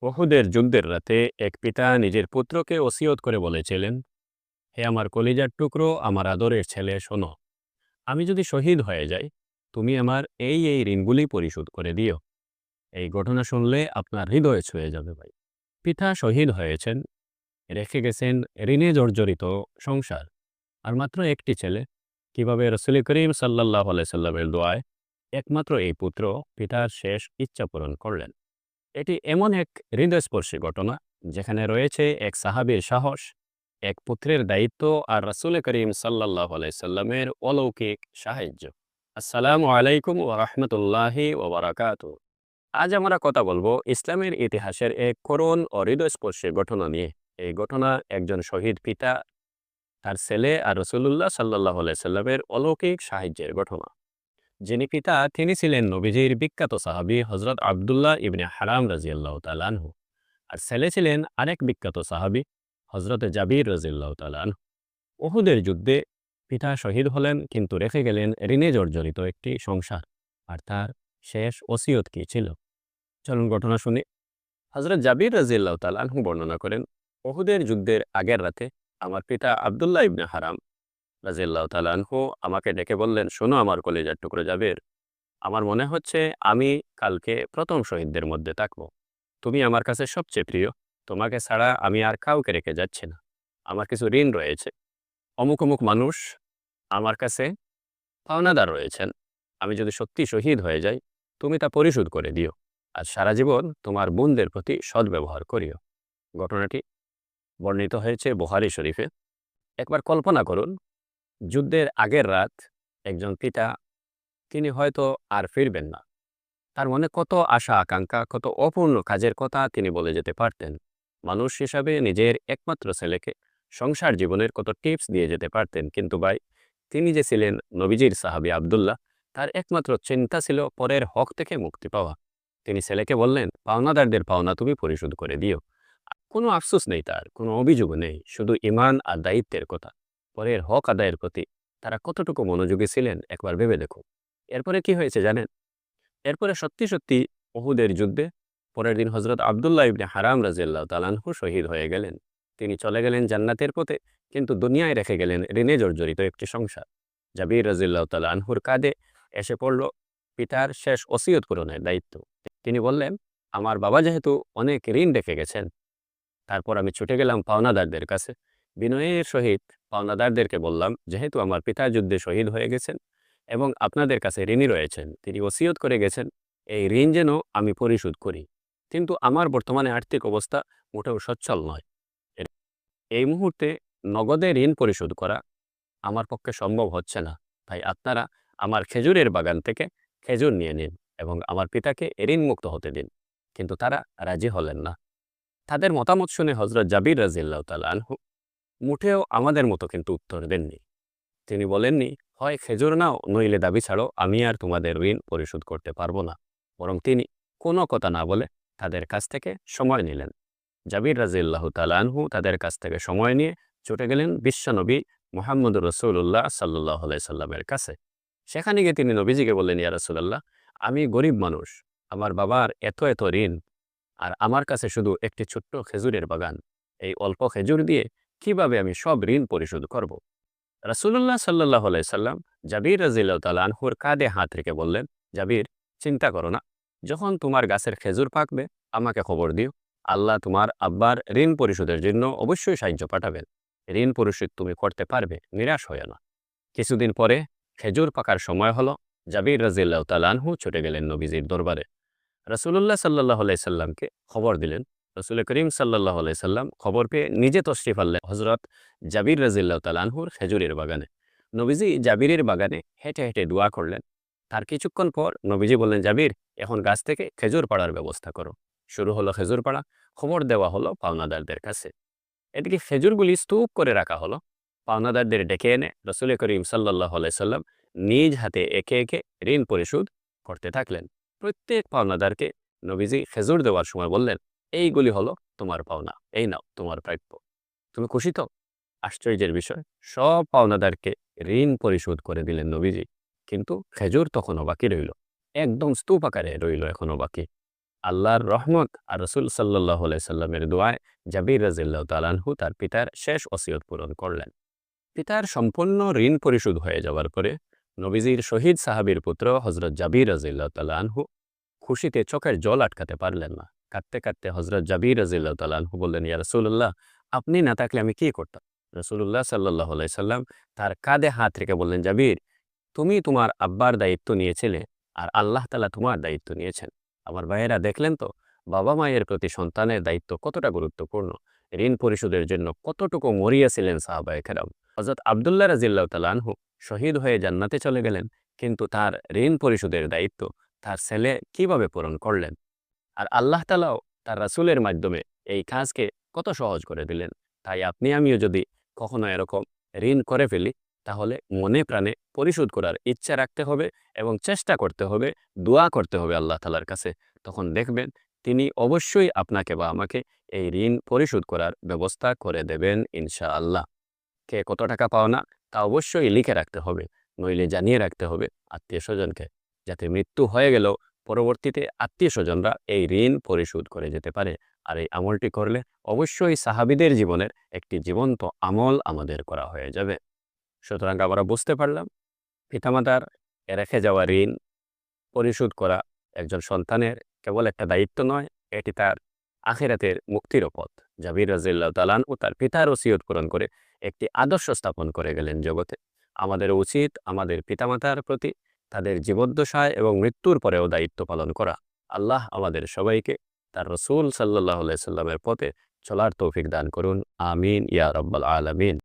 উহুদের যুদ্ধের রাতে এক পিতা নিজের পুত্রকে ওসিয়ত করে বলেছিলেন, হে আমার কলিজার টুকরো, আমার আদরের ছেলে, শোনো, আমি যদি শহীদ হয়ে যাই, তুমি আমার এই ঋণগুলি পরিশোধ করে দিও। এই ঘটনা শুনলে আপনার হৃদয় ছুঁয়ে যাবে ভাই। পিতা শহীদ হয়েছেন, রেখে গেছেন ঋণে জর্জরিত সংসার আর মাত্র একটি ছেলে। কিভাবে রসুল করিম সাল্লাহ সাল্লামের দোয়ায় একমাত্র এই পুত্র পিতার শেষ ইচ্ছা পূরণ করলেন। এটি এমন এক হৃদয়স্পর্শী ঘটনা যেখানে রয়েছে এক সাহাবীর সাহস, এক পুত্রের দায়িত্ব আর রাসূল করিম সাল্লাল্লাহু আলাইহি সাল্লামের অলৌকিক সাহায্য। আসসালামু আলাইকুম ওয়া রাহমাতুল্লাহি ওয়া বারাকাতুহু। আজ আমরা কথা বলবো ইসলামের ইতিহাসের এক করুণ ও হৃদয়স্পর্শী ঘটনা নিয়ে। এই ঘটনা একজন শহীদ পিতা, তার ছেলে আর রাসূলুল্লাহ সাল্লাল্লাহু আলাইহি সাল্লামের অলৌকিক সাহায্যের ঘটনা। যিনি পিতা তিনি ছিলেন নবীজির বিখ্যাত সাহাবী হযরত আব্দুল্লাহ ইবনে হারাম রাদিয়াল্লাহু তাআলা আনহু। আর ছেলে ছিলেন আরেক বিখ্যাত সাহাবী হযরত জাবির রাদিয়াল্লাহু তাআলা আনহু। উহুদের যুদ্ধে পিতা শহীদ হলেন, কিন্তু রেখে গেলেন ঋণে জর্জরিত একটি সংসার। আর তার শেষ ওসিয়ত কি ছিল, চলুন ঘটনা শুনি। হযরত জাবির রাদিয়াল্লাহু তাআলা আনহু বর্ণনা করেন, উহুদের যুদ্ধের আগের রাতে আমার পিতা আব্দুল্লাহ ইবনে হারাম রাদিয়াল্লাহু তাআলা আনহু আমাকে ডেকে বললেন, শোনো আমার কলিজার টুকরো জাবির, আমার মনে হচ্ছে আমি কালকে প্রথম শহীদদের মধ্যে থাকব। তুমি আমার কাছে সবচেয়ে প্রিয়। তোমাকে ছাড়া আমি আর কাউকে রেখে যাচ্ছি না। আমার কিছু ঋণ রয়েছে। অমুক অমুক মানুষ আমার কাছে পাওনাদার রয়েছেন। আমি যদি সত্যি শহীদ হয়ে যাই, তুমি তা পরিশোধ করে দিও। আর সারা জীবন তোমার বোনদের প্রতি সদ্ব্যবহার করিও। ঘটনাটি বর্ণিত হয়েছে বুখারী শরীফে। একবার কল্পনা করুন, যুদ্ধের আগের রাত একজন পিতা, তিনি হয়তো আর ফিরবেন না। তার মনে কত আশা আকাঙ্ক্ষা, কত অপূর্ণ কাজের কথা তিনি বলে যেতে পারতেন। মানুষ হিসাবে নিজের একমাত্র ছেলেকে সংসার জীবনের কত টিপস দিয়ে যেতে পারতেন। কিন্তু ভাই, তিনি যে ছিলেন নবীজির সাহাবী আব্দুল্লাহ, তার একমাত্র চিন্তা ছিল পরের হক থেকে মুক্তি পাওয়া। তিনি ছেলেকে বললেন, পাওনাদারদের পাওনা তুমি পরিশোধ করে দিও। কোনো আফসোস নেই, তার কোনো অভিযোগ নেই, শুধু ঈমান আর দায়িত্বের কথা। পরের হক আদায়ের প্রতি তারা কতটুকু মনোযোগী ছিলেন একবার ভেবে দেখুন। এরপরে কি হয়েছে জানেন? এরপরে সত্যি সত্যি উহুদের যুদ্ধে পরের দিন হযরত আব্দুল্লাহ ইবনে হারাম রাদিয়াল্লাহু তাআলা আনহু শহীদ হয়ে গেলেন। তিনি চলে গেলেন জান্নাতের পথে, কিন্তু দুনিয়ায় রেখে গেলেন ঋণে জর্জরিত একটি সংসার। জাবির রাদিয়াল্লাহু তাআলা আনহুর কাঁধে এসে পড়ল পিতার শেষ ওসিয়ত পূরণের দায়িত্ব। তিনি বললেন, আমার বাবা যেহেতু অনেক ঋণ রেখে গেছেন, তারপর আমি ছুটে গেলাম পাওনাদারদের কাছে। বিনয়ের সহিত পাওনাদারদেরকে বললাম, যেহেতু আমার পিতা যুদ্ধে শহীদ হয়ে গেছেন এবং আপনাদের কাছে ঋণী রয়েছেন, তিনি ওসিয়ত করে গেছেন এই ঋণ যেন আমি পরিশোধ করি। কিন্তু আমার বর্তমানে আর্থিক অবস্থা মোটেও সচ্ছল নয়। এর- এই মুহূর্তে নগদে ঋণ পরিশোধ করা আমার পক্ষে সম্ভব হচ্ছে না। তাই আপনারা আমার খেজুরের বাগান থেকে খেজুর নিয়ে নিন এবং আমার পিতাকে ঋণ মুক্ত হতে দিন। কিন্তু তারা রাজি হলেন না। তাদের মতামত শুনে হযরত জাবির রাদিয়াল্লাহু তাআলা আনহু মুঠেও আমাদের মতো কিন্তু উত্তর দেননি। তিনি বলেননি, হয় খেজুর নাও, নইলে দাবি ছাড়ো, আমি আর তোমাদের ঋণ পরিশোধ করতে পারবো না। বরং তিনি কোনো কথা না বলে তাদের কাছ থেকে সময় নিলেন। জাবির রাদিয়াল্লাহু তাআলা আনহু তাদের কাছ থেকে সময় নিয়ে ছুটে গেলেন বিশ্বনবী মুহাম্মদুর রাসূলুল্লাহ সাল্লাল্লাহু আলাইহি সাল্লামের কাছে। সেখানে গিয়ে তিনি নবীজিকে বললেন, ইয়া রাসূলুল্লাহ, আমি গরিব মানুষ, আমার বাবার এত ঋণ, আর আমার কাছে শুধু একটি ছোট্ট খেজুরের বাগান। এই অল্প খেজুর দিয়ে কিভাবে আমি সব ঋণ পরিশোধ করব? রাসূলুল্লাহ সাল্লাল্লাহু আলাইহি সাল্লাম জাবির রাদিয়াল্লাহু তাআলা আনহুর কাঁধে হাত রেখে বললেন, জাবির, চিন্তা করো না। যখন তোমার গাছের খেজুর পাকবে, আমাকে খবর দিও। আল্লাহ তোমার আব্বার ঋণ পরিশোধের জন্য অবশ্যই সাহায্য পাঠাবেন। ঋণ পরিশোধ তুমি করতে পারবে, নিরাশ হয়ো না। কিছুদিন পরে খেজুর পাকার সময় হলো। জাবির রাদিয়াল্লাহু তাআলা আনহু ছুটে গেলেন নবীজির দরবারে। রাসূলুল্লাহ সাল্লাল্লাহু আলাইহি সাল্লামকে খবর দিলেন। রাসূল করিম সাল্লাল্লাহু আলাইহি সাল্লাম খবর পেয়ে নিজে তশরিফ আনলেন হযরত জাবির রাদিয়াল্লাহু তাআলা আনহুর খেজুরের বাগানে। নবীজি জাবিরের বাগানে হেঁটে হেঁটে দোয়া করলেন। তার কিছুক্ষণ পর নবীজি বললেন, জাবির, এখন গাছ থেকে খেজুর পাড়ার ব্যবস্থা করো। শুরু হলো খেজুর পাড়া। খবর দেওয়া হলো পাওনাদারদের কাছে। এদিকে খেজুরগুলি স্তূপ করে রাখা হলো। পাওনাদারদের ডেকে এনে রাসূল করিম সাল্লাল্লাহু আলাইহি সাল্লাম নিজ হাতে একে একে ঋণ পরিশোধ করতে থাকলেন। প্রত্যেক পাওনাদারকে নবীজি খেজুর দেওয়ার সময় বললেন, এইগুলি হলো তোমার পাওনা, এই নাও তোমার প্রাপ্য। তুমি খুশি তো? আশ্চর্যের বিষয়, সব পাওনাদারকে ঋণ পরিশোধ করে দিলেন নবীজি। কিন্তু খেজুর তখনও বাকি রইল, একদম স্তূপ আকারে রইল এখনো বাকি। আল্লাহর রহমত আর রসুল সাল্লাল্লাহু আলাইহি সাল্লামের দোয়ায় জাবির রাদিয়াল্লাহু তাআলা আনহু তার পিতার শেষ ওসিয়ত পূরণ করলেন। পিতার সম্পূর্ণ ঋণ পরিশোধ হয়ে যাওয়ার পরে নবীজির শহীদ সাহাবীর পুত্র হযরত জাবির রাদিয়াল্লাহু তাআলা আনহু খুশিতে চোখের জল আটকাতে পারলেন না। কাঁদতে কাঁদতে হযরত জাবির রাদিয়াল্লাহু তাআলা আনহু বললেন, ইয়া রাসূলুল্লাহ, আপনি না থাকলে আমি কি করতাম? রাসূলুল্লাহ সাল্লাল্লাহু আলাইহি সাল্লাম তার কাঁধে হাত রেখে বললেন, জাবির, তুমি তোমার আব্বার দায়িত্ব নিয়েছিলে আর আল্লাহ তাআলা তোমার দায়িত্ব নিয়েছেন। আমার ভাইয়েরা, দেখলেন তো বাবা মায়ের প্রতি সন্তানের দায়িত্ব কতটা গুরুত্বপূর্ণ। ঋণ পরিশোধের জন্য কতটুকু মরিয়াছিলেন সাহাবায়ে কেরাম। হযরত আব্দুল্লাহ রাদিয়াল্লাহু তাআলা আনহু শহীদ হয়ে জান্নাতে চলে গেলেন, কিন্তু তার ঋণ পরিশোধের দায়িত্ব তার ছেলে কিভাবে পূরণ করলেন? আর আল্লাহ তাআলাও তার রাসূলের মাধ্যমে এই কাজকে কত সহজ করে দিলেন। তাই আপনি আমিও যদি কখনো এরকম ঋণ করে ফেলি, তাহলে মনে প্রাণে পরিশোধ করার ইচ্ছা রাখতে হবে এবং চেষ্টা করতে হবে, দোয়া করতে হবে আল্লাহ তাআলার কাছে। তখন দেখবেন তিনি অবশ্যই আপনাকে বা আমাকে এই ঋণ পরিশোধ করার ব্যবস্থা করে দেবেন ইনশাআল্লাহ। কে কত টাকা পাওনা তা অবশ্যই লিখে রাখতে হবে, নইলে জানিয়ে রাখতে হবে আত্মীয়স্বজনকে, যাতে মৃত্যু হয়ে গেলেও পরবর্তীতে আত্মীয়স্বজনরা এই ঋণ পরিশোধ করে যেতে পারে। আর এই আমলটি করলে অবশ্যই সাহাবীদের জীবনের একটি জীবন্ত আমল আমাদের করা হয়ে যাবে। সুতরাং আমরা বুঝতে পারলাম, পিতামাতার রেখে যাওয়া ঋণ পরিশোধ করা একজন সন্তানের কেবল একটা দায়িত্ব নয়, এটি তার আখিরাতের মুক্তিরও পথ। জাবির রাদিয়াল্লাহু তাআলা আনহু তার পিতার ওসিয়ত পূরণ করে একটি আদর্শ স্থাপন করে গেলেন জগতে। আমাদের উচিত আমাদের পিতামাতার প্রতি তাদের জীবদ্দশায় এবং মৃত্যুর পরেও দায়িত্ব পালন করা। আল্লাহ আমাদের সবাইকে তার রসুল সাল্লাল্লাহু আলাইহি সাল্লামের পথে চলার তৌফিক দান করুন। আমিন ইয়া রাব্বাল আলামিন।